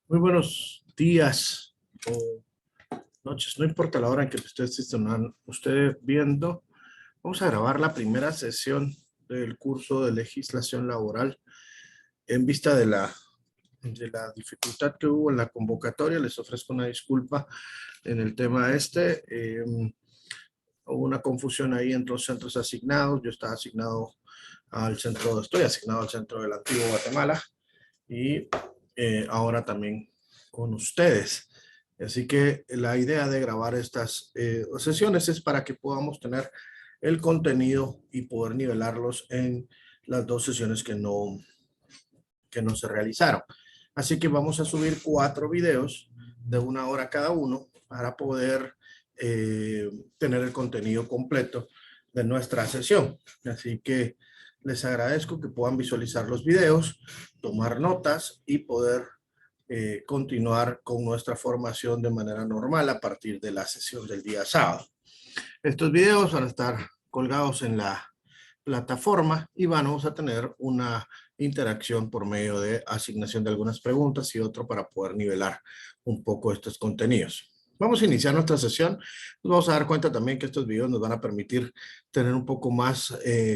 Muy buenos días o noches, no importa la hora en que ustedes estén viendo. Vamos a grabar la primera sesión del curso de legislación laboral en vista de la dificultad que hubo en la convocatoria. Les ofrezco una disculpa en el tema este. Hubo una confusión ahí entre los centros asignados. Yo estaba asignado estoy asignado al centro del Antiguo Guatemala y ahora también con ustedes. Así que la idea de grabar estas sesiones es para que podamos tener el contenido y poder nivelarlos en las dos sesiones que no se realizaron. Así que vamos a subir 4 videos de 1 hora cada uno para poder tener el contenido completo de nuestra sesión. Así que les agradezco que puedan visualizar los videos, tomar notas y poder continuar con nuestra formación de manera normal a partir de la sesión del día sábado. Estos videos van a estar colgados en la plataforma y vamos a tener una interacción por medio de asignación de algunas preguntas y otro para poder nivelar un poco estos contenidos. Vamos a iniciar nuestra sesión. Nos vamos a dar cuenta también que estos videos nos van a permitir tener un poco más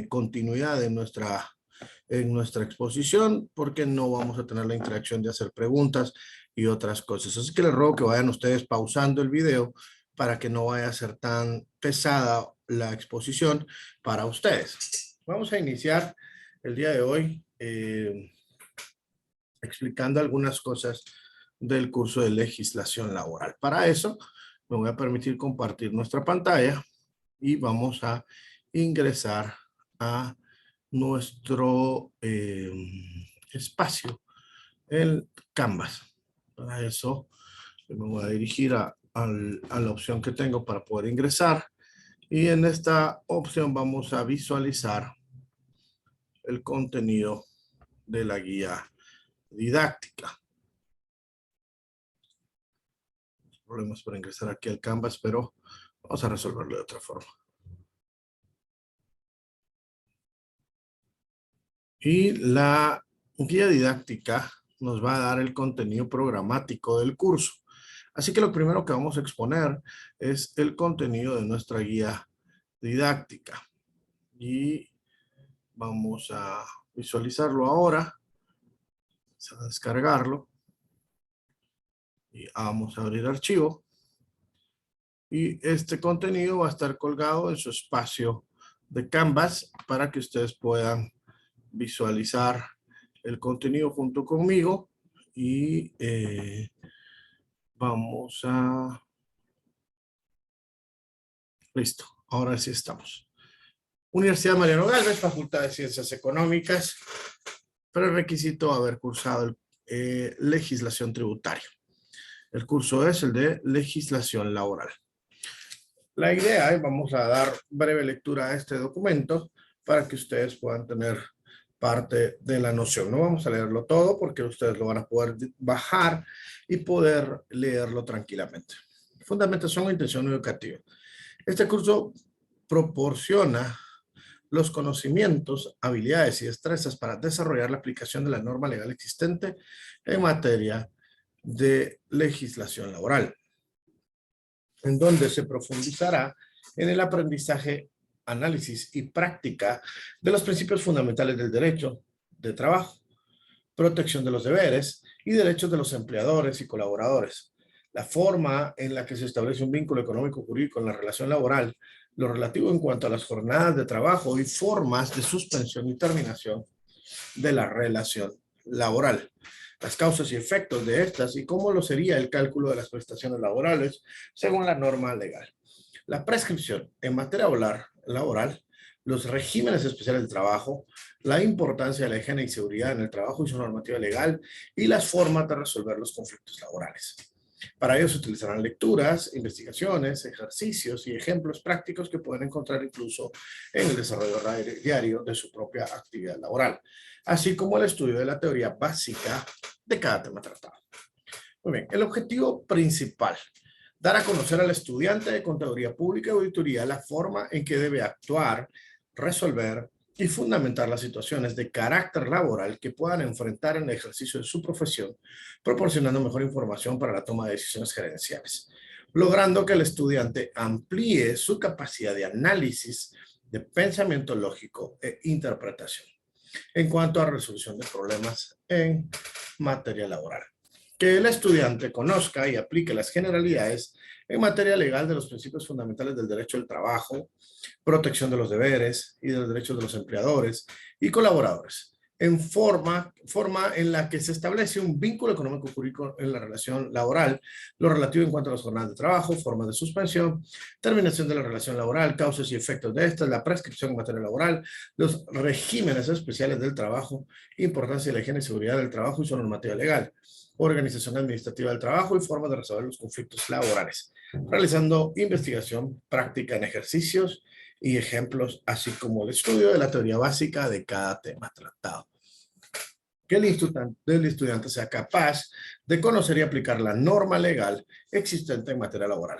continuidad en nuestra exposición, porque no vamos a tener la interacción de hacer preguntas y otras cosas. Así que les ruego que vayan ustedes pausando el video para que no vaya a ser tan pesada la exposición para ustedes. Vamos a iniciar el día de hoy explicando algunas cosas del curso de legislación laboral. Para eso me voy a permitir compartir nuestra pantalla y vamos a ingresar a nuestro espacio, el Canvas. Para eso me voy a dirigir a la opción que tengo para poder ingresar, y en esta opción vamos a visualizar el contenido de la guía didáctica. Problemas para ingresar aquí al Canvas, pero vamos a resolverlo de otra forma. Y la guía didáctica nos va a dar el contenido programático del curso. Así que lo primero que vamos a exponer es el contenido de nuestra guía didáctica. Y vamos a visualizarlo ahora. Vamos a descargarlo. Y vamos a abrir archivo. Y este contenido va a estar colgado en su espacio de Canvas para que ustedes puedan visualizar el contenido junto conmigo. Y vamos a... Listo, ahora sí estamos. Universidad Mariano Gálvez, Facultad de Ciencias Económicas, prerequisito haber cursado legislación tributaria. El curso es el de legislación laboral. La idea es, vamos a dar breve lectura a este documento para que ustedes puedan tener parte de la noción. No vamos a leerlo todo porque ustedes lo van a poder bajar y poder leerlo tranquilamente. Fundamentación e intención educativa. Este curso proporciona los conocimientos, habilidades y destrezas para desarrollar la aplicación de la norma legal existente en materia de legislación laboral, en donde se profundizará en el aprendizaje, análisis y práctica de los principios fundamentales del derecho de trabajo, protección de los deberes y derechos de los empleadores y colaboradores, la forma en la que se establece un vínculo económico jurídico en la relación laboral, lo relativo en cuanto a las jornadas de trabajo y formas de suspensión y terminación de la relación laboral, las causas y efectos de estas y cómo lo sería el cálculo de las prestaciones laborales según la norma legal, la prescripción en materia laboral, los regímenes especiales de trabajo, la importancia de la higiene y seguridad en el trabajo y su normativa legal y las formas de resolver los conflictos laborales. Para ello se utilizarán lecturas, investigaciones, ejercicios y ejemplos prácticos que pueden encontrar incluso en el desarrollo diario de su propia actividad laboral, así como el estudio de la teoría básica de cada tema tratado. Muy bien, el objetivo principal: dar a conocer al estudiante de Contaduría Pública y Auditoría la forma en que debe actuar, resolver, y fundamentar las situaciones de carácter laboral que puedan enfrentar en el ejercicio de su profesión, proporcionando mejor información para la toma de decisiones gerenciales, logrando que el estudiante amplíe su capacidad de análisis, de pensamiento lógico e interpretación en cuanto a resolución de problemas en materia laboral. Que el estudiante conozca y aplique las generalidades en materia legal de los principios fundamentales del derecho del trabajo, protección de los deberes y de los derechos de los empleadores y colaboradores, en forma en la que se establece un vínculo económico jurídico en la relación laboral, lo relativo en cuanto a las jornadas de trabajo, formas de suspensión, terminación de la relación laboral, causas y efectos de estas, la prescripción en materia laboral, los regímenes especiales del trabajo, importancia de la higiene y seguridad del trabajo y su normativa legal, organización administrativa del trabajo y formas de resolver los conflictos laborales, realizando investigación práctica en ejercicios y ejemplos, así como el estudio de la teoría básica de cada tema tratado. Que el estudiante sea capaz de conocer y aplicar la norma legal existente en materia laboral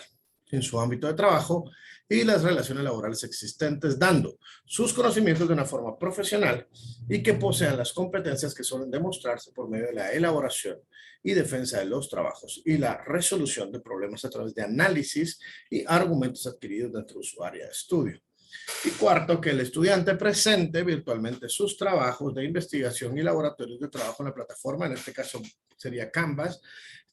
en su ámbito de trabajo y las relaciones laborales existentes, dando sus conocimientos de una forma profesional y que posean las competencias que suelen demostrarse por medio de la elaboración y defensa de los trabajos y la resolución de problemas a través de análisis y argumentos adquiridos dentro de su área de estudio. Y cuarto, que el estudiante presente virtualmente sus trabajos de investigación y laboratorios de trabajo en la plataforma, en este caso sería Canvas,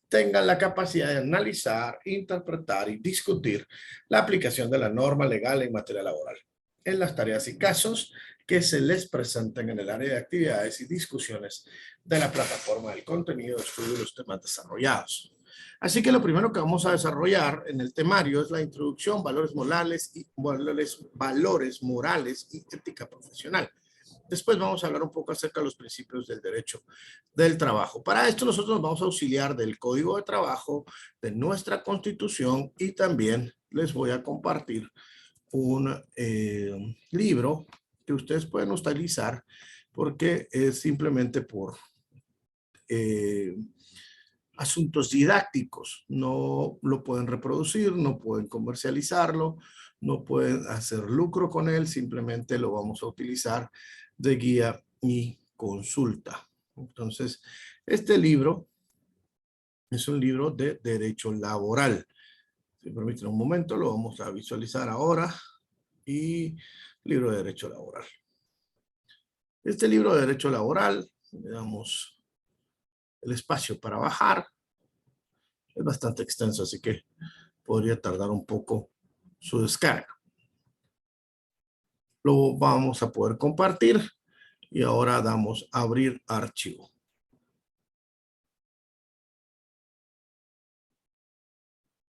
tengan la capacidad de analizar, interpretar y discutir la aplicación de la norma legal en materia laboral en las tareas y casos que se les presenten en el área de actividades y discusiones de la plataforma del contenido de estudio de los temas desarrollados. Así que lo primero que vamos a desarrollar en el temario es la introducción, valores morales y ética profesional. Después vamos a hablar un poco acerca de los principios del derecho del trabajo. Para esto nosotros nos vamos a auxiliar del Código de Trabajo, de nuestra Constitución y también les voy a compartir un libro que ustedes pueden utilizar porque es simplemente por asuntos didácticos. No lo pueden reproducir, no pueden comercializarlo, no pueden hacer lucro con él, simplemente lo vamos a utilizar de guía y consulta. Entonces, este libro es un libro de derecho laboral. Si me permiten un momento, lo vamos a visualizar ahora. Y libro de derecho laboral. Este libro de derecho laboral, le damos el espacio para bajar. Es bastante extenso, así que podría tardar un poco su descarga. Lo vamos a poder compartir y ahora damos a abrir archivo.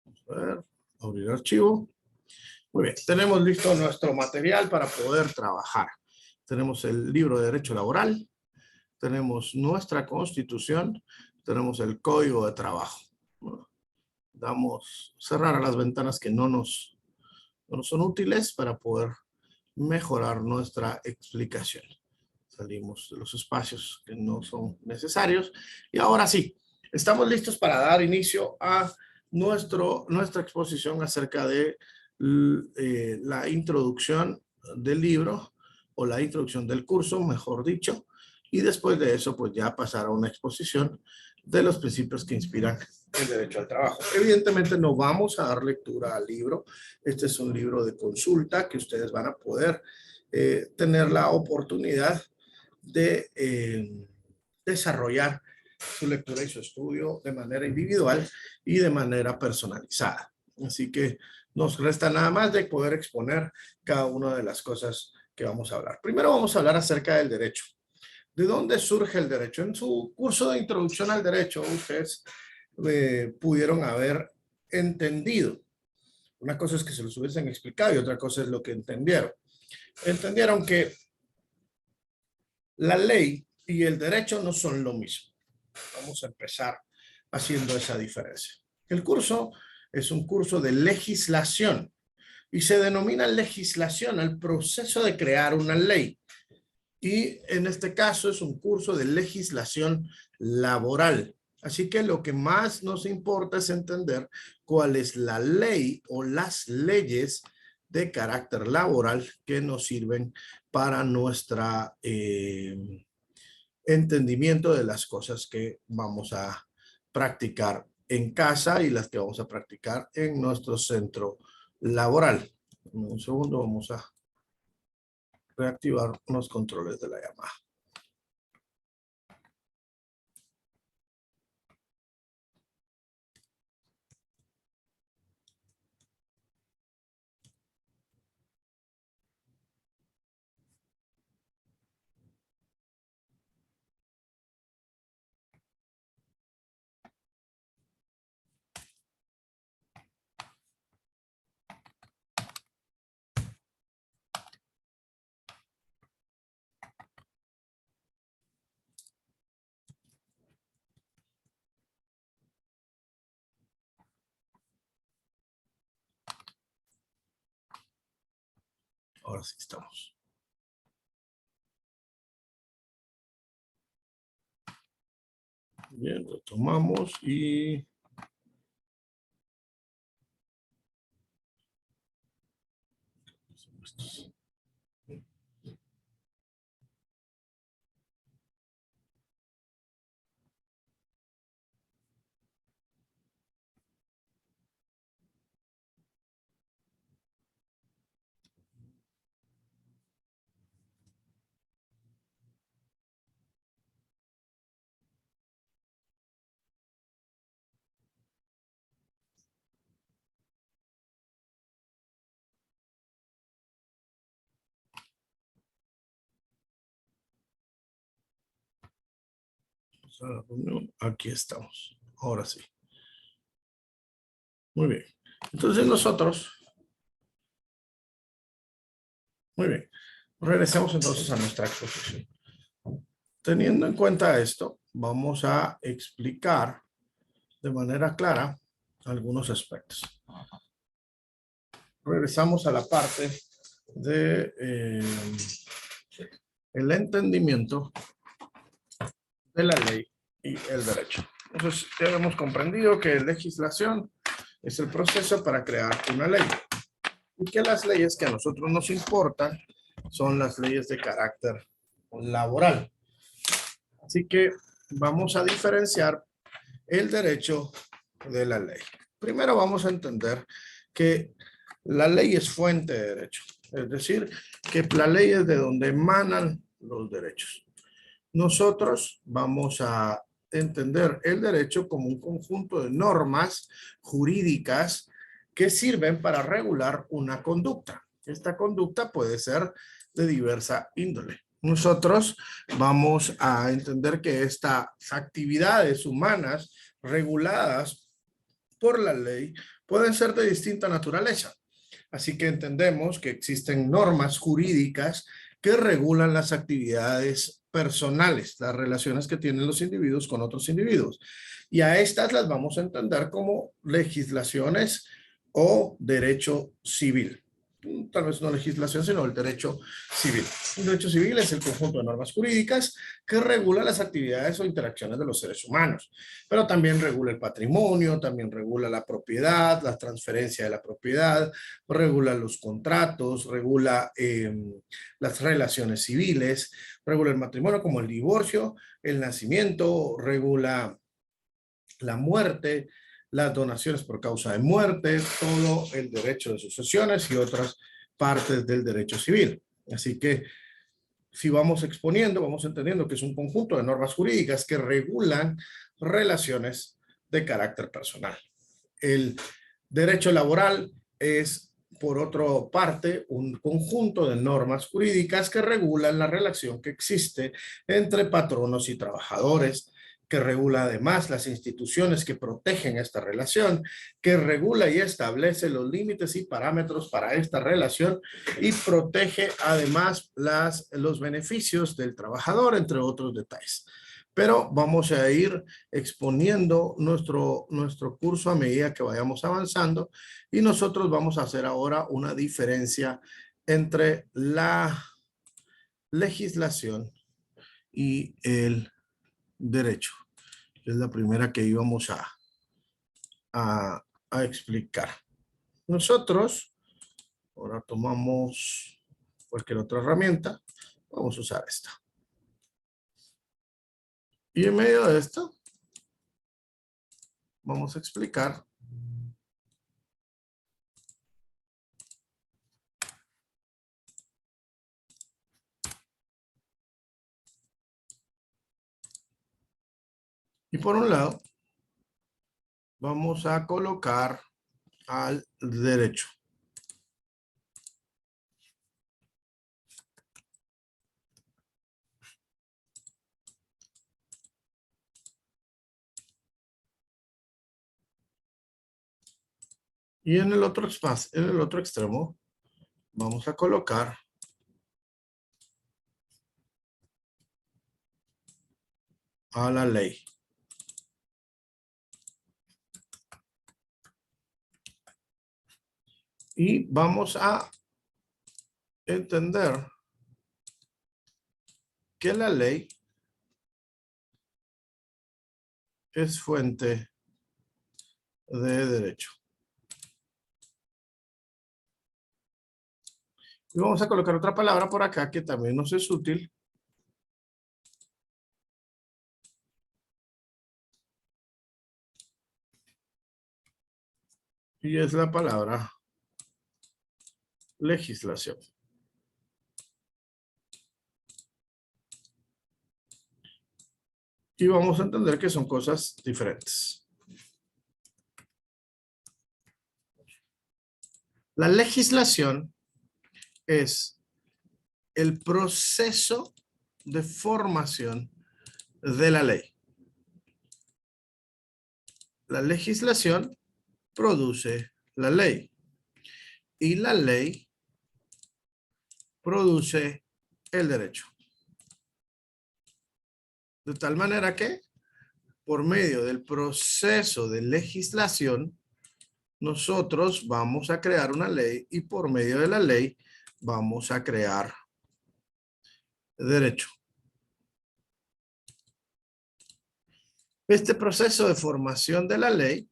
Vamos a ver, abrir archivo. Muy bien, tenemos listo nuestro material para poder trabajar. Tenemos el libro de derecho laboral, tenemos nuestra Constitución, tenemos el Código de Trabajo. Damos cerrar a las ventanas que no nos son útiles para poder mejorar nuestra explicación. Salimos de los espacios que no son necesarios. Y ahora sí, estamos listos para dar inicio a nuestra exposición acerca de la introducción del libro o la introducción del curso, mejor dicho. Y después de eso, pues ya pasar a una exposición de los principios que inspiran el derecho al trabajo. Evidentemente no vamos a dar lectura al libro. Este es un libro de consulta que ustedes van a poder tener la oportunidad de desarrollar su lectura y su estudio de manera individual y de manera personalizada. Así que nos resta nada más de poder exponer cada una de las cosas que vamos a hablar. Primero vamos a hablar acerca del derecho. ¿De dónde surge el derecho? En su curso de introducción al derecho, ustedes pudieron haber entendido. Una cosa es que se los hubiesen explicado y otra cosa es lo que entendieron. Entendieron que la ley y el derecho no son lo mismo. Vamos a empezar haciendo esa diferencia. El curso es un curso de legislación y se denomina legislación al proceso de crear una ley. Y en este caso es un curso de legislación laboral. Así que lo que más nos importa es entender cuál es la ley o las leyes de carácter laboral que nos sirven para nuestra entendimiento de las cosas que vamos a practicar en casa y las que vamos a practicar en nuestro centro laboral. Un segundo, vamos a reactivar los controles de la llamada. Ahora sí estamos. Bien, retomamos y aquí estamos. Ahora sí. Muy bien. Entonces nosotros, muy bien. Regresemos entonces a nuestra exposición. Teniendo en cuenta esto, vamos a explicar de manera clara algunos aspectos. Regresamos a la parte de el entendimiento de la ley y el derecho. Entonces, ya hemos comprendido que legislación es el proceso para crear una ley y que las leyes que a nosotros nos importan son las leyes de carácter laboral. Así que vamos a diferenciar el derecho de la ley. Primero vamos a entender que la ley es fuente de derecho, es decir, que la ley es de donde emanan los derechos. Nosotros vamos a entender el derecho como un conjunto de normas jurídicas que sirven para regular una conducta. Esta conducta puede ser de diversa índole. Nosotros vamos a entender que estas actividades humanas reguladas por la ley pueden ser de distinta naturaleza. Así que entendemos que existen normas jurídicas que regulan las actividades personales, las relaciones que tienen los individuos con otros individuos. Y a estas las vamos a entender como legislaciones o derecho civil. Tal vez no legislación, sino el derecho civil. El derecho civil es el conjunto de normas jurídicas que regula las actividades o interacciones de los seres humanos, pero también regula el patrimonio, también regula la propiedad, la transferencia de la propiedad, regula los contratos, regula las relaciones civiles, regula el matrimonio como el divorcio, el nacimiento, regula la muerte, las donaciones por causa de muerte, todo el derecho de sucesiones y otras partes del derecho civil. Así que si vamos exponiendo, vamos entendiendo que es un conjunto de normas jurídicas que regulan relaciones de carácter personal. El derecho laboral es, por otra parte, un conjunto de normas jurídicas que regulan la relación que existe entre patronos y trabajadores, que regula además las instituciones que protegen esta relación, que regula y establece los límites y parámetros para esta relación y protege además los beneficios del trabajador, entre otros detalles. Pero vamos a ir exponiendo nuestro curso a medida que vayamos avanzando y nosotros vamos a hacer ahora una diferencia entre la legislación y el derecho. Es la primera que íbamos a explicar. Nosotros Ahora tomamos cualquier otra herramienta. Vamos a usar esta. Y en medio de esto, vamos a explicar y por un lado, vamos a colocar al derecho. Y en el otro espacio, en el otro extremo, vamos a colocar a la ley. Y vamos a entender que la ley es fuente de derecho. Y vamos a colocar otra palabra por acá que también nos es útil. Y es la palabra legislación. Y vamos a entender que son cosas diferentes. La legislación es el proceso de formación de la ley. La legislación produce la ley y la ley produce el derecho. De tal manera que por medio del proceso de legislación nosotros vamos a crear una ley y por medio de la ley vamos a crear derecho. Este proceso de formación de la ley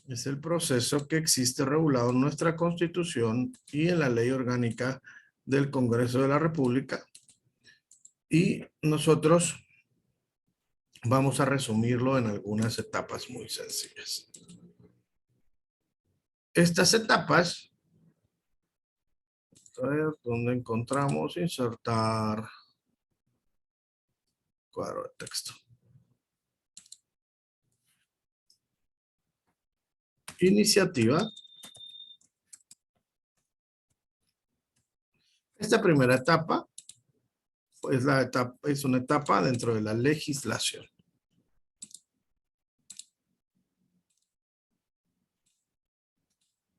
es el proceso que existe regulado en nuestra Constitución y en la Ley Orgánica del Congreso de la República. Y nosotros vamos a resumirlo en algunas etapas muy sencillas. Estas etapas, a ver, ¿dónde encontramos insertar cuadro de texto? Iniciativa. Esta primera etapa es una etapa dentro de la legislación.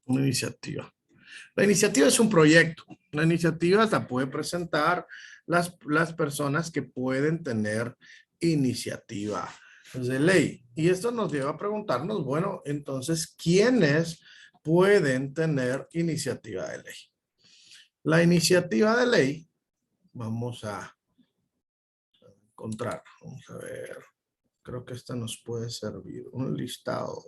Una iniciativa. La iniciativa es un proyecto. La iniciativa la pueden presentar las personas que pueden tener iniciativa de ley. Y esto nos lleva a preguntarnos, bueno, entonces, ¿quiénes pueden tener iniciativa de ley? La iniciativa de ley, vamos a encontrar, vamos a ver, creo que esta nos puede servir, un listado.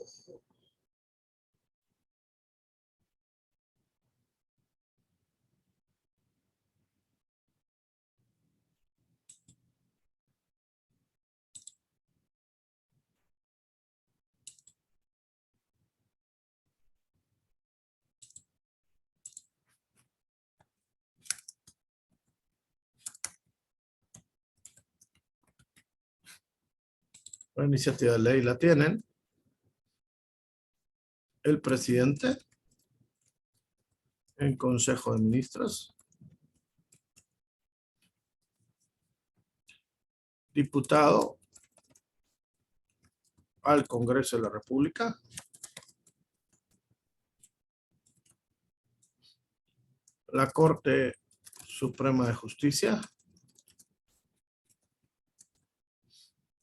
La iniciativa de ley la tienen el presidente, el Consejo de Ministros, diputado al Congreso de la República, la Corte Suprema de Justicia,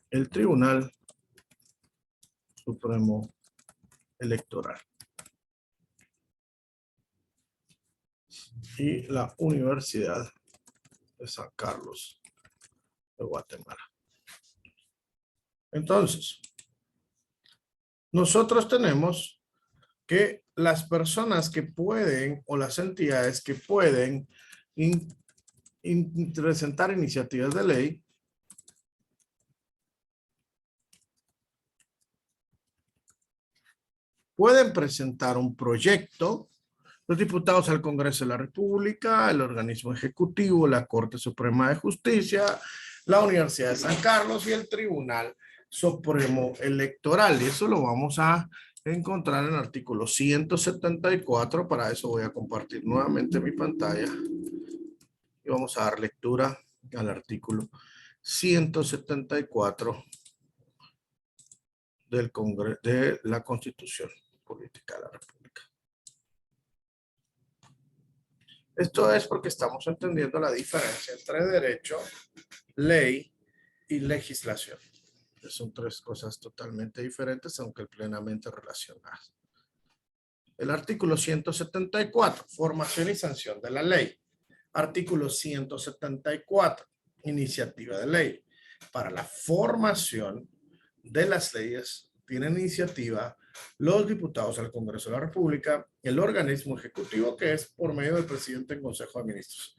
el Tribunal Supremo Electoral y la Universidad de San Carlos de Guatemala. Entonces, nosotros tenemos que las personas que pueden o las entidades que pueden presentar iniciativas de ley pueden presentar un proyecto, los diputados al Congreso de la República, el organismo ejecutivo, la Corte Suprema de Justicia, la Universidad de San Carlos y el Tribunal Supremo Electoral. Y eso lo vamos a encontrar en el artículo 174. Para eso voy a compartir nuevamente mi pantalla y vamos a dar lectura al artículo 174 del Congreso de la Constitución Política de la República. Esto es porque estamos entendiendo la diferencia entre derecho, ley y legislación. Son tres cosas totalmente diferentes, aunque plenamente relacionadas. El artículo 174, formación y sanción de la ley. Artículo 174, iniciativa de ley. Para la formación de las leyes tienen iniciativa los diputados al Congreso de la República, el organismo ejecutivo que es por medio del presidente en Consejo de Ministros,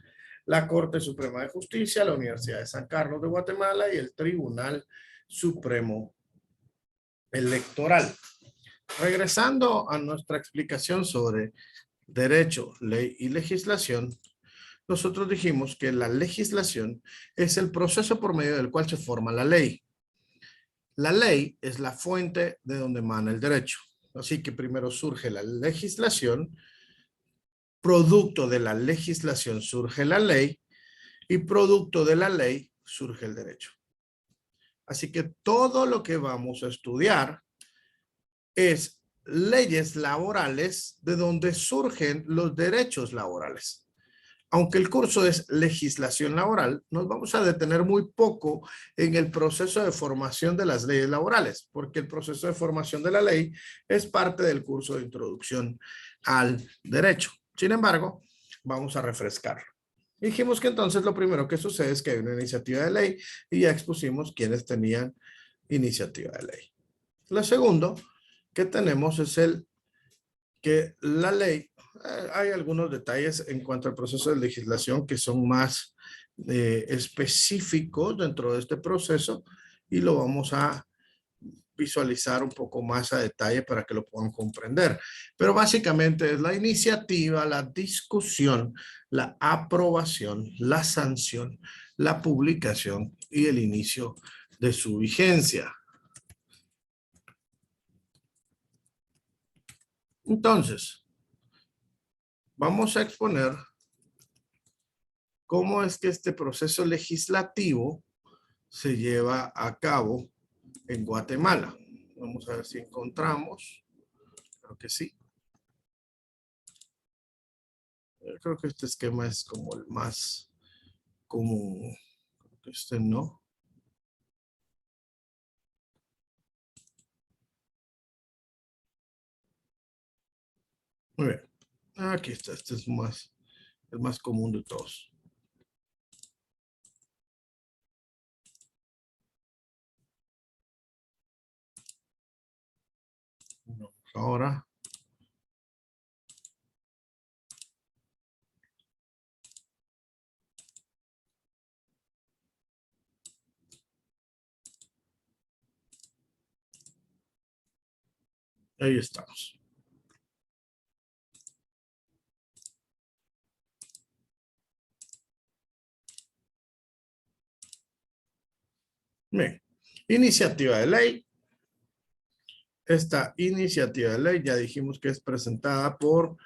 la Corte Suprema de Justicia, la Universidad de San Carlos de Guatemala y el Tribunal Supremo Electoral. Regresando a nuestra explicación sobre derecho, ley y legislación, nosotros dijimos que la legislación es el proceso por medio del cual se forma la ley. La ley es la fuente de donde emana el derecho. Así que primero surge la legislación, producto de la legislación surge la ley y producto de la ley surge el derecho. Así que todo lo que vamos a estudiar es leyes laborales de donde surgen los derechos laborales. Aunque el curso es legislación laboral, nos vamos a detener muy poco en el proceso de formación de las leyes laborales, porque el proceso de formación de la ley es parte del curso de introducción al derecho. Sin embargo, vamos a refrescarlo. Dijimos que entonces lo primero que sucede es que hay una iniciativa de ley y ya expusimos quiénes tenían iniciativa de ley. Lo segundo que tenemos es que la ley, hay algunos detalles en cuanto al proceso de legislación que son más específicos dentro de este proceso y lo vamos a visualizar un poco más a detalle para que lo puedan comprender. Pero básicamente es la iniciativa, la discusión, la aprobación, la sanción, la publicación y el inicio de su vigencia. Entonces, vamos a exponer cómo es que este proceso legislativo se lleva a cabo en Guatemala. Vamos a ver si encontramos. Creo que sí. Creo que este esquema es como el más común. Creo que este no. Muy bien. Aquí está. Este es el más común de todos. Vamos ahora. Ahí estamos. Bien. Iniciativa de ley. Esta iniciativa de ley ya dijimos que es presentada por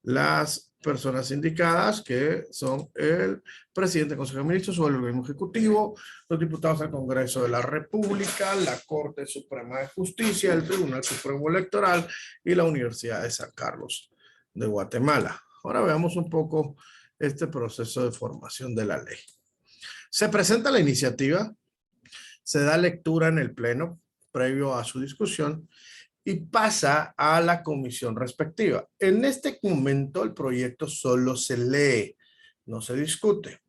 las personas indicadas, que son el presidente del Consejo de Ministros o el organismo ejecutivo, los diputados al Congreso de la República, la Corte Suprema de Justicia, el Tribunal Supremo Electoral y la Universidad de San Carlos de Guatemala. Ahora veamos un poco este proceso de formación de la ley. Se presenta la iniciativa, se da lectura en el pleno previo a su discusión y pasa a la comisión respectiva. En este momento el proyecto solo se lee, no se discute.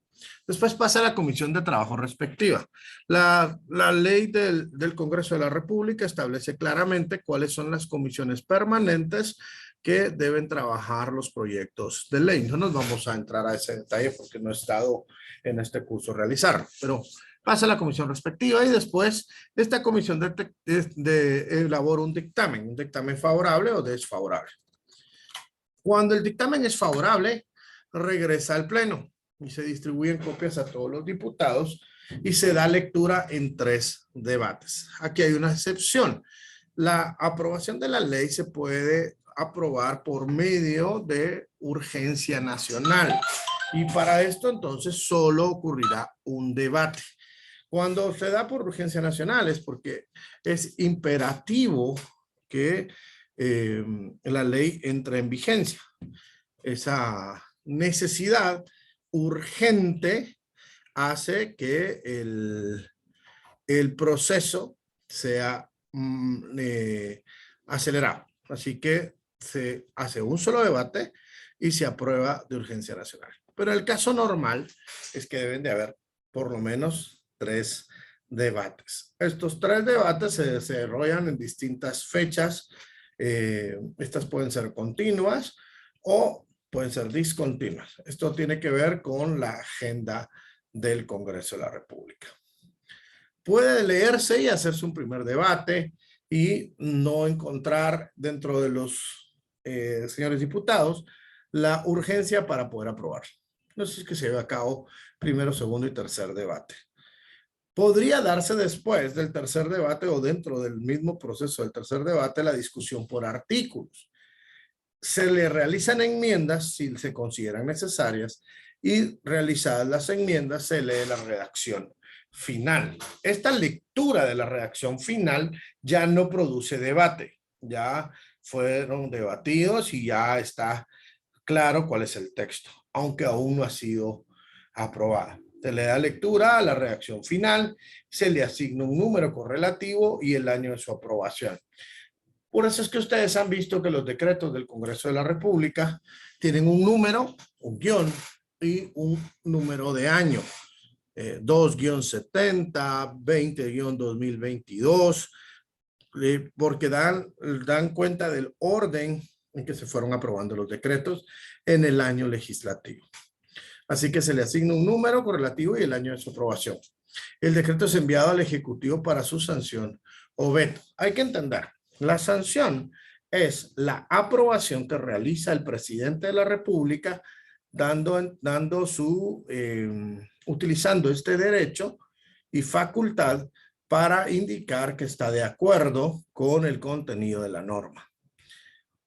Después pasa a la comisión de trabajo respectiva. La ley del Congreso de la República establece claramente cuáles son las comisiones permanentes que deben trabajar los proyectos de ley. No nos vamos a entrar a ese detalle porque no he estado en este curso realizarlo, pero pasa a la comisión respectiva y después esta comisión elabora un dictamen favorable o desfavorable. Cuando el dictamen es favorable, regresa al pleno y se distribuyen copias a todos los diputados y se da lectura en 3 debates. Aquí hay una excepción. La aprobación de la ley se puede aprobar por medio de urgencia nacional y para esto entonces solo ocurrirá un debate. Cuando se da por urgencia nacional es porque es imperativo que la ley entre en vigencia. Esa necesidad urgente hace que el proceso sea acelerado. Así que se hace un solo debate y se aprueba de urgencia nacional. Pero el caso normal es que deben de haber por lo menos 3 debates. Estos 3 debates se desarrollan en distintas fechas. Estas pueden ser continuas o pueden ser discontinuas. Esto tiene que ver con la agenda del Congreso de la República. Puede leerse y hacerse un primer debate y no encontrar dentro de los señores diputados la urgencia para poder aprobar. No sé si es que se lleve a cabo primero, segundo y tercer debate. Podría darse después del tercer debate o dentro del mismo proceso del tercer debate la discusión por artículos. Se le realizan enmiendas si se consideran necesarias y realizadas las enmiendas se lee la redacción final. Esta lectura de la redacción final ya no produce debate, ya fueron debatidos y ya está claro cuál es el texto, aunque aún no ha sido aprobada. Se le da lectura a la redacción final, se le asigna un número correlativo y el año de su aprobación. Por eso es que ustedes han visto que los decretos del Congreso de la República tienen un número, un guión y un número de año. 2-70, 20-2022, porque dan cuenta del orden en que se fueron aprobando los decretos en el año legislativo. Así que se le asigna un número correlativo y el año de su aprobación. El decreto es enviado al Ejecutivo para su sanción o veto. Hay que entender, la sanción es la aprobación que realiza el presidente de la República utilizando este derecho y facultad para indicar que está de acuerdo con el contenido de la norma.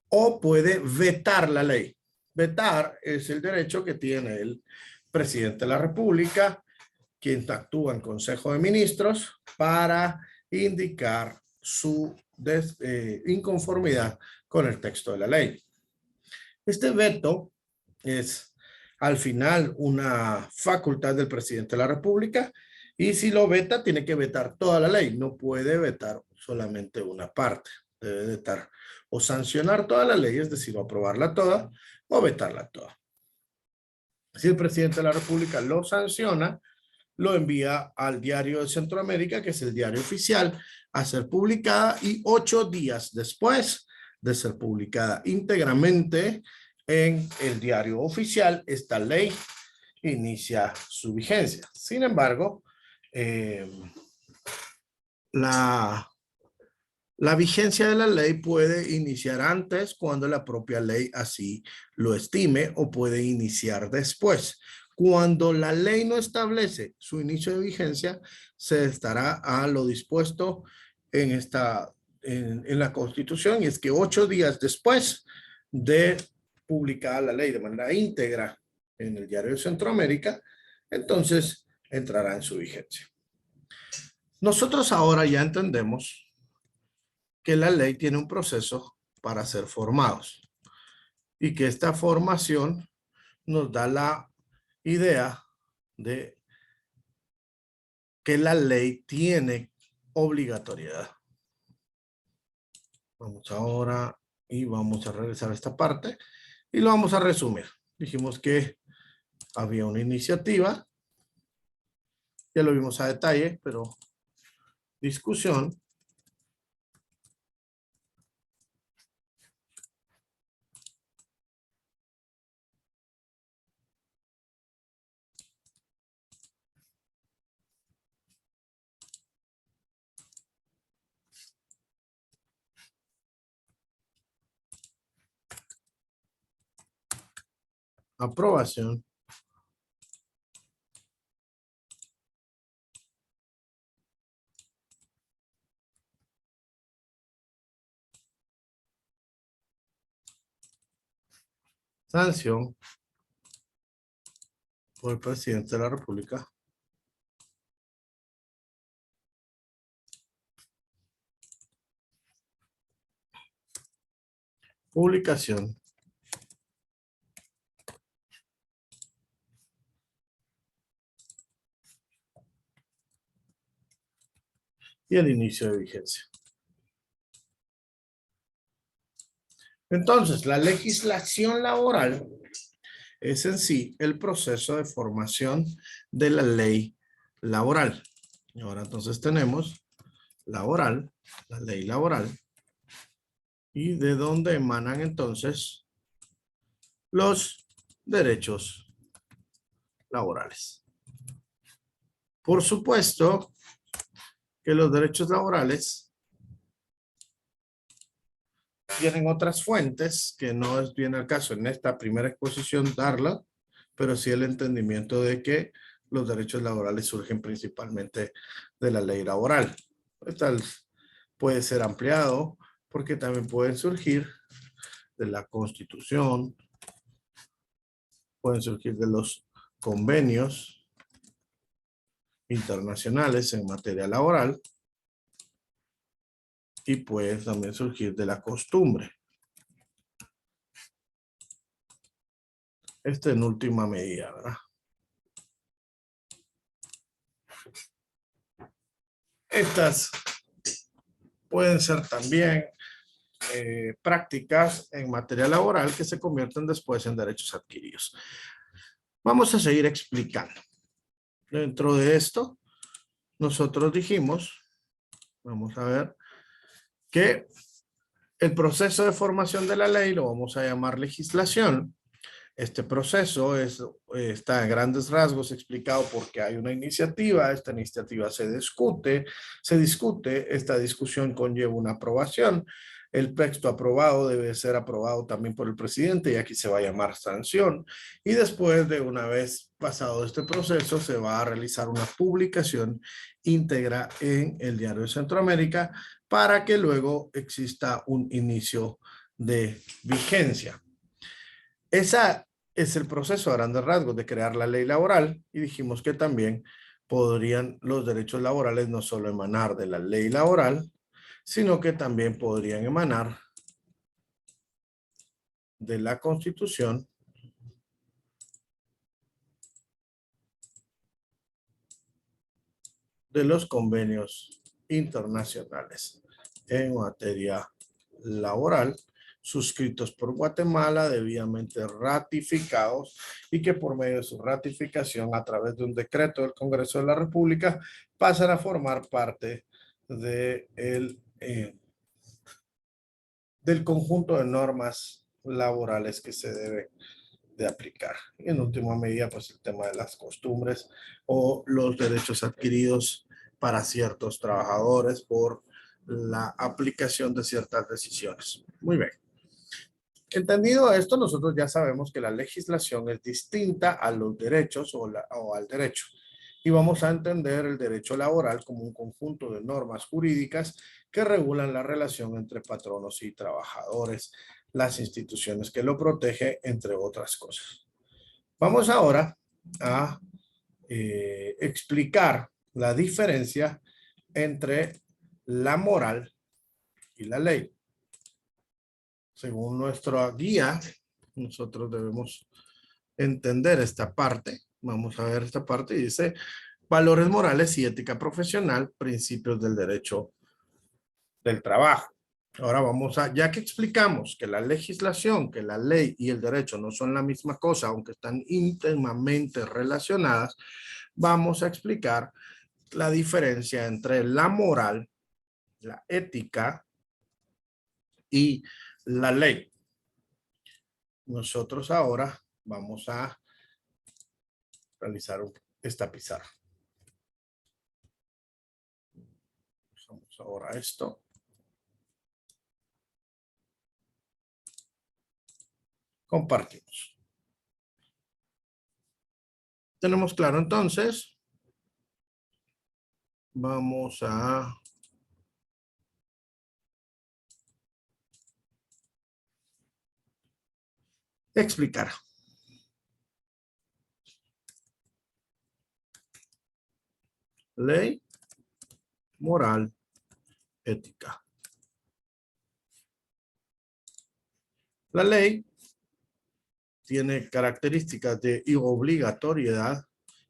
O puede vetar la ley. Vetar es el derecho que tiene el presidente de la República, quien actúa en Consejo de Ministros, para indicar su inconformidad con el texto de la ley. Este veto es al final una facultad del presidente de la República y si lo veta tiene que vetar toda la ley, no puede vetar solamente una parte, debe vetar o sancionar toda la ley, es decir, o aprobarla toda o vetarla toda. Si el presidente de la República lo sanciona, lo envía al Diario de Centroamérica, que es el diario oficial, a ser publicada y 8 días después de ser publicada íntegramente en el diario oficial, esta ley inicia su vigencia. Sin embargo, la vigencia de la ley puede iniciar antes cuando la propia ley así lo estime o puede iniciar después. Cuando la ley no establece su inicio de vigencia, se estará a lo dispuesto en la Constitución y es que 8 días después de publicada la ley de manera íntegra en el Diario de Centroamérica, entonces entrará en su vigencia. Nosotros ahora ya entendemos que la ley tiene un proceso para ser formados y que esta formación nos da la idea de que la ley tiene obligatoriedad. Vamos ahora y vamos a regresar a esta parte y lo vamos a resumir. Dijimos que había una iniciativa Ya lo vimos a detalle, pero discusión. Aprobación. Sanción por el presidente de la República. Publicación. Y el inicio de vigencia. Entonces, la legislación laboral es en sí el proceso de formación de la ley laboral. Y ahora entonces tenemos laboral, la ley laboral, y de dónde emanan entonces los derechos laborales. Por supuesto que los derechos laborales tienen otras fuentes que no es bien el caso en esta primera exposición darla, pero sí el entendimiento de que los derechos laborales surgen principalmente de la ley laboral. Esta puede ser ampliado porque también pueden surgir de la Constitución, pueden surgir de los convenios internacionales en materia laboral y puede también surgir de la costumbre. Esta en última medida, ¿verdad? Estas pueden ser también prácticas en materia laboral que se convierten después en derechos adquiridos. Vamos a seguir explicando. Dentro de esto, nosotros dijimos, vamos a ver, que el proceso de formación de la ley lo vamos a llamar legislación. Este proceso está a grandes rasgos explicado porque hay una iniciativa, esta iniciativa se discute, esta discusión conlleva una aprobación, el texto aprobado debe ser aprobado también por el presidente y aquí se va a llamar sanción y después de una vez pasado este proceso se va a realizar una publicación íntegra en el Diario de Centroamérica para que luego exista un inicio de vigencia. Ese es el proceso a grandes rasgos de crear la ley laboral y dijimos que también podrían los derechos laborales no solo emanar de la ley laboral, sino que también podrían emanar de la Constitución, de los convenios internacionales en materia laboral suscritos por Guatemala, debidamente ratificados y que por medio de su ratificación a través de un decreto del Congreso de la República pasan a formar parte del conjunto de normas laborales que se deben de aplicar. Y en última medida, pues el tema de las costumbres o los derechos adquiridos para ciertos trabajadores por la aplicación de ciertas decisiones. Muy bien. Entendido esto, nosotros ya sabemos que la legislación es distinta a los derechos o al derecho. Y vamos a entender el derecho laboral como un conjunto de normas jurídicas que regulan la relación entre patronos y trabajadores, las instituciones que lo protegen, entre otras cosas. Vamos ahora a explicar la diferencia entre la moral y la ley. Según nuestra guía, nosotros debemos entender esta parte. Vamos a ver esta parte y dice valores morales y ética profesional, principios del derecho del trabajo. Ahora vamos a, ya que explicamos que la legislación, que la ley y el derecho no son la misma cosa, aunque están íntimamente relacionadas, vamos a explicar la diferencia entre la moral, la ética y la ley. Nosotros ahora vamos a realizar esta pizarra. Usamos ahora esto. Compartimos. Tenemos claro entonces. Vamos a explicar. Ley, moral, ética. La ley tiene características de obligatoriedad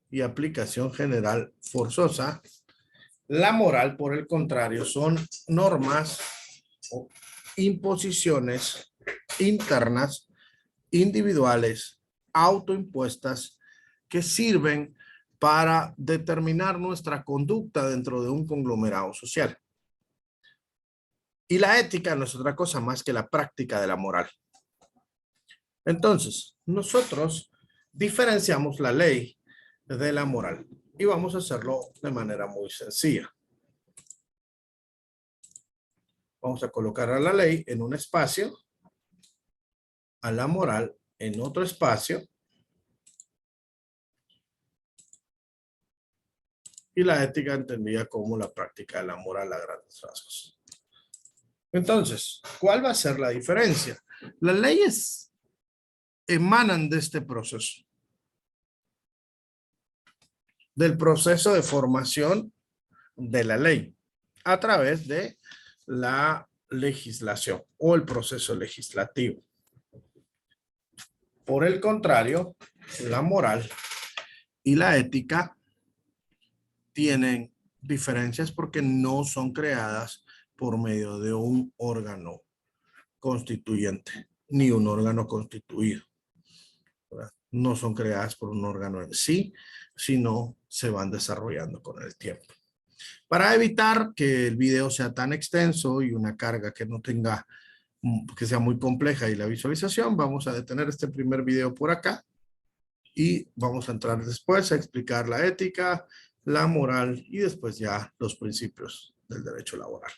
y aplicación general forzosa. La moral, por el contrario, son normas o imposiciones internas, individuales, autoimpuestas, que sirven para determinar nuestra conducta dentro de un conglomerado social. Y la ética no es otra cosa más que la práctica de la moral. Entonces, nosotros diferenciamos la ley de la moral y vamos a hacerlo de manera muy sencilla. Vamos a colocar a la ley en un espacio, a la moral en otro espacio y la ética entendida como la práctica de la moral a grandes rasgos. Entonces, ¿cuál va a ser la diferencia? Las leyes emanan de este proceso, del proceso de formación de la ley a través de la legislación o el proceso legislativo. Por el contrario, la moral y la ética tienen diferencias porque no son creadas por medio de un órgano constituyente ni un órgano constituido. No son creadas por un órgano en sí, sino se van desarrollando con el tiempo. Para evitar que el video sea tan extenso y una carga que no tenga, que sea muy compleja y la visualización, vamos a detener este primer video por acá y vamos a entrar después a explicar la ética, la moral y después ya los principios del derecho laboral.